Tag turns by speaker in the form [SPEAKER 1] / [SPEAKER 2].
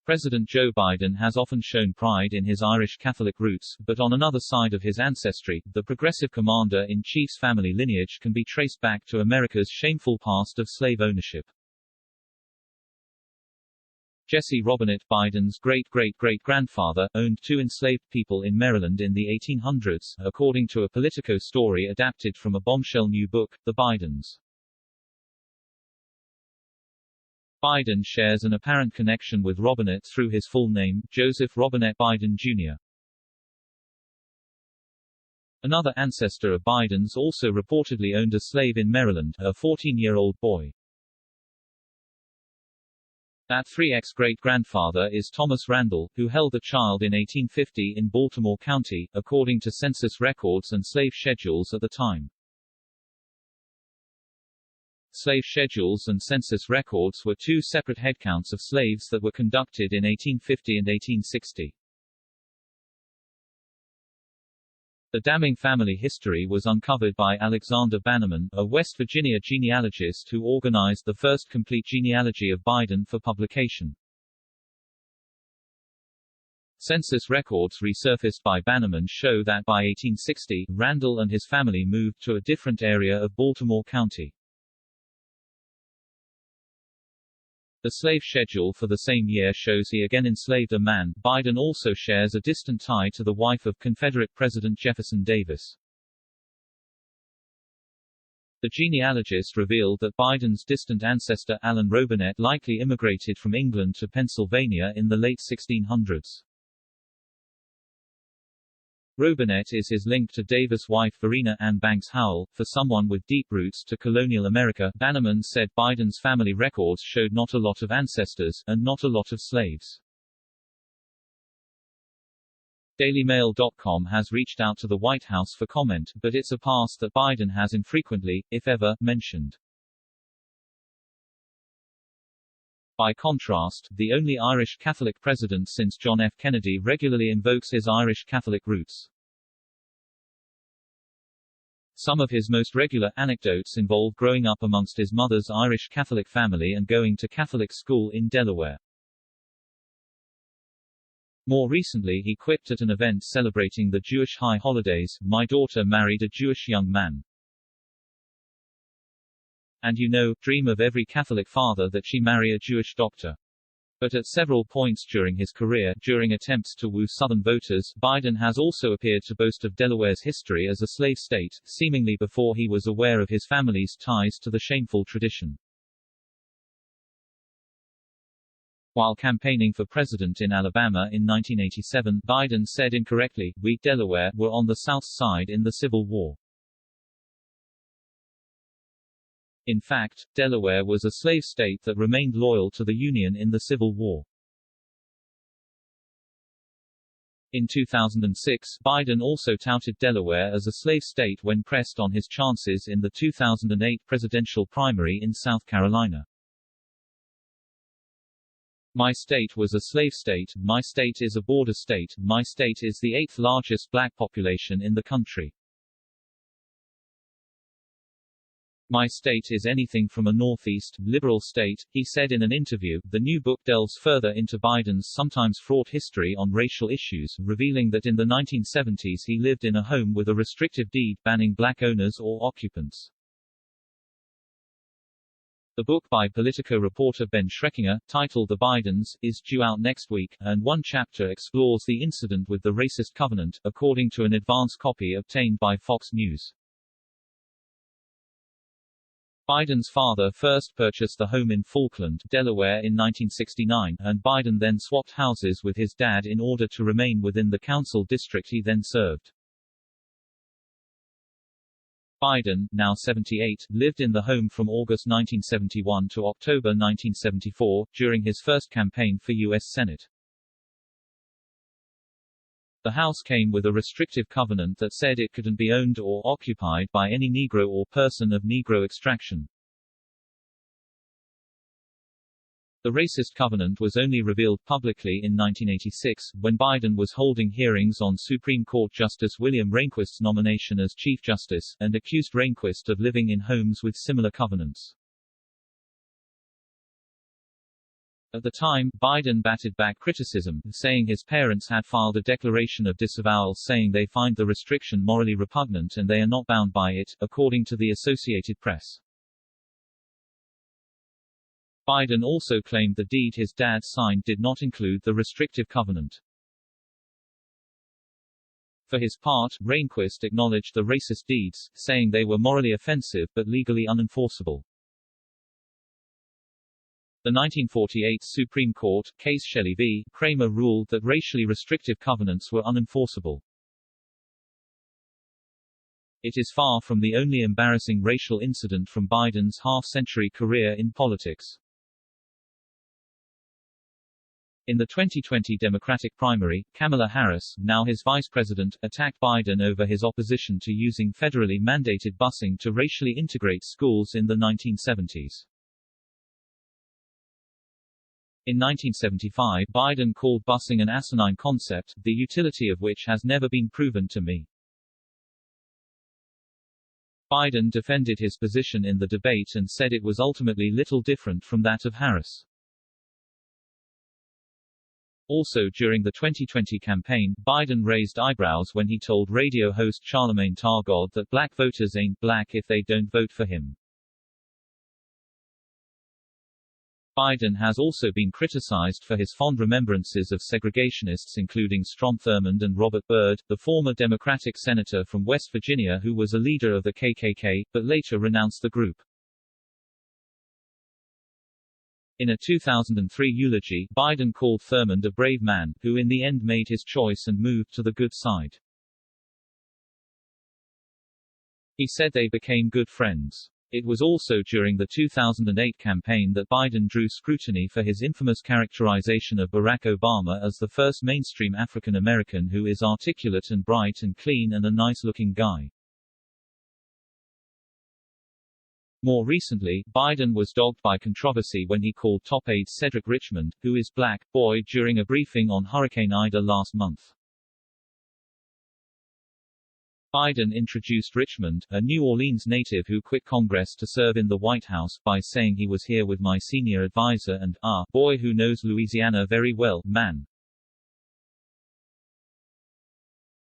[SPEAKER 1] President Joe Biden has often shown pride in his Irish Catholic roots, but on another side of his ancestry, the progressive commander-in-chief's family lineage can be traced back to America's shameful past of slave ownership. Jesse Robinette Biden's great-great-great-grandfather, owned 2 enslaved people in Maryland in the 1800s, according to a Politico story adapted from a bombshell new book, The Bidens. Biden shares an apparent connection with Robinette through his full name, Joseph Robinette Biden Jr. Another ancestor of Biden's also reportedly owned a slave in Maryland, a 14-year-old boy. That 3x great-grandfather is Thomas Randle, who held a child in 1850 in Baltimore County, according to census records and slave schedules at the time. Slave schedules and census records were 2 separate headcounts of slaves that were conducted in 1850 and 1860. The damning family history was uncovered by Alexander Bannerman, a West Virginia genealogist who organized the first complete genealogy of Biden for publication. Census records resurfaced by Bannerman show that by 1860, Randle and his family moved to a different area of Baltimore County. The slave schedule for the same year shows he again enslaved a man. Biden also shares a distant tie to the wife of Confederate President Jefferson Davis. The genealogist revealed that Biden's distant ancestor Allen Robanet likely immigrated from England to Pennsylvania in the late 1600s. Robanet is his link to Davis' wife Varina Anne Banks Howell. For someone with deep roots to colonial America, Bannerman said Biden's family records showed not a lot of ancestors, and not a lot of slaves. DailyMail.com has reached out to the White House for comment, but it's a past that Biden has infrequently, if ever, mentioned. By contrast, the only Irish Catholic president since John F. Kennedy regularly invokes his Irish Catholic roots. Some of his most regular anecdotes involve growing up amongst his mother's Irish Catholic family and going to Catholic school in Delaware. More recently he quipped at an event celebrating the Jewish high holidays, "My daughter married a Jewish young man. And dream of every Catholic father that she marry a Jewish doctor." But at several points during his career, during attempts to woo Southern voters, Biden has also appeared to boast of Delaware's history as a slave state, seemingly before he was aware of his family's ties to the shameful tradition. While campaigning for president in Alabama in 1987, Biden said incorrectly, "We, Delaware, were on the South Side in the Civil War." In fact, Delaware was a slave state that remained loyal to the Union in the Civil War. In 2006, Biden also touted Delaware as a slave state when pressed on his chances in the 2008 presidential primary in South Carolina. "My state was a slave state, my state is a border state, my state is the 8th largest black population in the country. My state is anything from a Northeast, liberal state," he said in an interview. The new book delves further into Biden's sometimes fraught history on racial issues, revealing that in the 1970s he lived in a home with a restrictive deed banning black owners or occupants. The book by Politico reporter Ben Schreckinger, titled The Bidens, is due out next week, and one chapter explores the incident with the racist covenant, according to an advance copy obtained by Fox News. Biden's father first purchased the home in Falkland, Delaware in 1969, and Biden then swapped houses with his dad in order to remain within the council district he then served. Biden, now 78, lived in the home from August 1971 to October 1974, during his first campaign for US Senate. The house came with a restrictive covenant that said it couldn't be owned or occupied by any Negro or person of Negro extraction. The racist covenant was only revealed publicly in 1986, when Biden was holding hearings on Supreme Court Justice William Rehnquist's nomination as Chief Justice, and accused Rehnquist of living in homes with similar covenants. At the time, Biden batted back criticism, saying his parents had filed a declaration of disavowal saying they find the restriction morally repugnant and they are not bound by it, according to the Associated Press. Biden also claimed the deed his dad signed did not include the restrictive covenant. For his part, Rehnquist acknowledged the racist deeds, saying they were morally offensive but legally unenforceable. The 1948 Supreme Court case Shelley v. Kramer ruled that racially restrictive covenants were unenforceable. It is far from the only embarrassing racial incident from Biden's half-century career in politics. In the 2020 Democratic primary, Kamala Harris, now his vice president, attacked Biden over his opposition to using federally mandated busing to racially integrate schools in the 1970s. In 1975, Biden called busing an asinine concept, the utility of which has never been proven to me. Biden defended his position in the debate and said it was ultimately little different from that of Harris. Also during the 2020 campaign, Biden raised eyebrows when he told radio host Charlamagne Tha that black voters ain't black if they don't vote for him. Biden has also been criticized for his fond remembrances of segregationists including Strom Thurmond and Robert Byrd, the former Democratic senator from West Virginia who was a leader of the KKK, but later renounced the group. In a 2003 eulogy, Biden called Thurmond a brave man, who in the end made his choice and moved to the good side. He said they became good friends. It was also during the 2008 campaign that Biden drew scrutiny for his infamous characterization of Barack Obama as the first mainstream African American who is articulate and bright and clean and a nice-looking guy. More recently, Biden was dogged by controversy when he called top aide Cedric Richmond, who is black, boy during a briefing on Hurricane Ida last month. Biden introduced Richmond, a New Orleans native who quit Congress to serve in the White House, by saying he was here with my senior advisor and, boy who knows Louisiana very well, man.